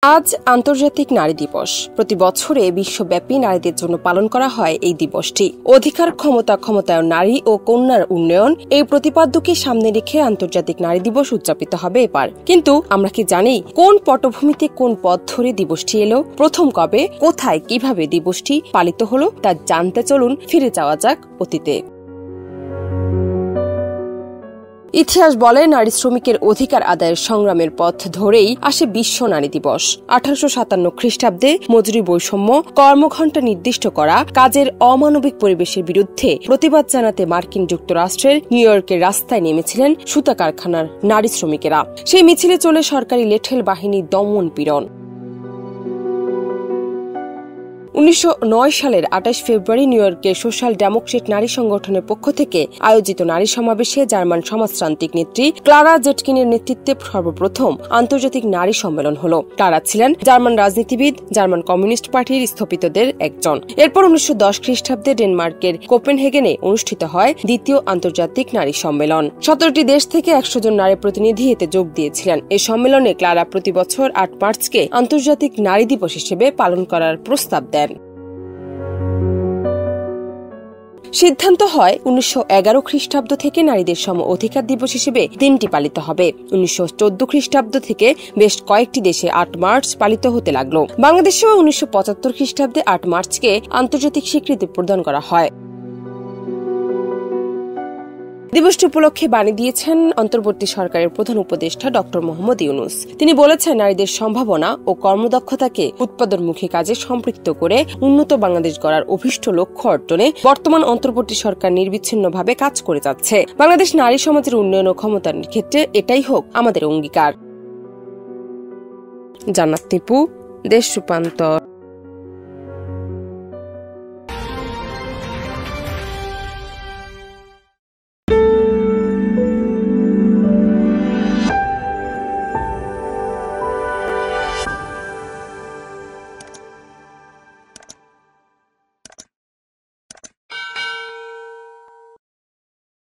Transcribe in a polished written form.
আজ আন্তর্জাতিক নারী দিবস। প্রতি বছরে বিশ্বব্যাপী নারীদের জন্য পালন করা হয় এই দিবসটি। অধিকার, ক্ষমতায়ন, নারী ও কন্যার উন্নয়ন এই প্রতিপাদ্যকে সামনে রেখে আন্তর্জাতিক নারী দিবস উদযাপিত হবে এবার। কিন্তু আমরা কি জানি কোন পটভূমিতে কোন পথ ধরে দিবসটি এলো, প্রথম কবে, কোথায়, কিভাবে দিবসটি পালিত হলো তা জানতে চলুন ফিরে যাওয়া যাক অতীতে। ইতিহাস বলে নারী শ্রমিকের অধিকার আদায়ের সংগ্রামের পথ ধরেই আসে বিশ্ব নারী দিবস। 1857 খ্রিস্টাব্দে মজুরি বৈষম্য, কর্মঘণ্টা নির্দিষ্ট করা, কাজের অমানবিক পরিবেশের বিরুদ্ধে প্রতিবাদ জানাতে মার্কিন যুক্তরাষ্ট্রের নিউ ইয়র্কের রাস্তায় নেমেছিলেন সুতা কারখানার নারী শ্রমিকেরা। সেই মিছিলে চলে সরকারি লেঠেল বাহিনী দমন পীড়ন। 1909 সালের 28 ফেব্রুয়ারি নিউ ইয়র্কের সোশ্যাল ডেমোক্রেট নারী সংগঠনের পক্ষ থেকে আয়োজিত নারী সমাবেশে জার্মান সমাজতান্ত্রিক নেত্রী ক্লারা জেটকিনের নেতৃত্বে সর্বপ্রথম আন্তর্জাতিক নারী সম্মেলন হল। ক্লারা ছিলেন জার্মান রাজনীতিবিদ, জার্মান কমিউনিস্ট পার্টির স্থপতিদের একজন। এরপর 1910 খ্রিস্টাব্দে ডেনমার্কের কোপেনহেগেনে অনুষ্ঠিত হয় দ্বিতীয় আন্তর্জাতিক নারী সম্মেলন। 17টি দেশ থেকে 100 জন নারী প্রতিনিধি এতে যোগ দিয়েছিলেন। এই সম্মেলনে ক্লারা প্রতি বছর 8 মার্চকে আন্তর্জাতিক নারী দিবস হিসেবে পালন করার প্রস্তাব দেন। সিদ্ধান্ত হয় 1911 খ্রিস্টাব্দ থেকে নারীদের সম অধিকার দিবস হিসেবে দিনটি পালিত হবে। 1914 খ্রিস্টাব্দ থেকে বেশ কয়েকটি দেশে 8 মার্চ পালিত হতে লাগলো। বাংলাদেশেও 1975 খ্রিস্টাব্দে 8 মার্চকে আন্তর্জাতিক স্বীকৃতি প্রদান করা হয়। দিবসটি উপলক্ষে বাণী দিয়েছেন অন্তর্বর্তী সরকারের প্রধান উপদেষ্টা ড মোহাম্মদ ইউনূস। তিনি বলেছেন, নারীদের সম্ভাবনা ও কর্মদক্ষতাকে উৎপাদনমুখী কাজে সম্পৃক্ত করে উন্নত বাংলাদেশ গড়ার অভীষ্ট লক্ষ্য অর্জনে বর্তমান অন্তর্বর্তী সরকার নির্বিচ্ছিন্নভাবে কাজ করে যাচ্ছে। বাংলাদেশ নারী সমাজের উন্নয়ন ও ক্ষমতায়নের ক্ষেত্রে এটাই হোক আমাদের অঙ্গীকার। জান্নাত টিপু, দেশ রূপান্তর।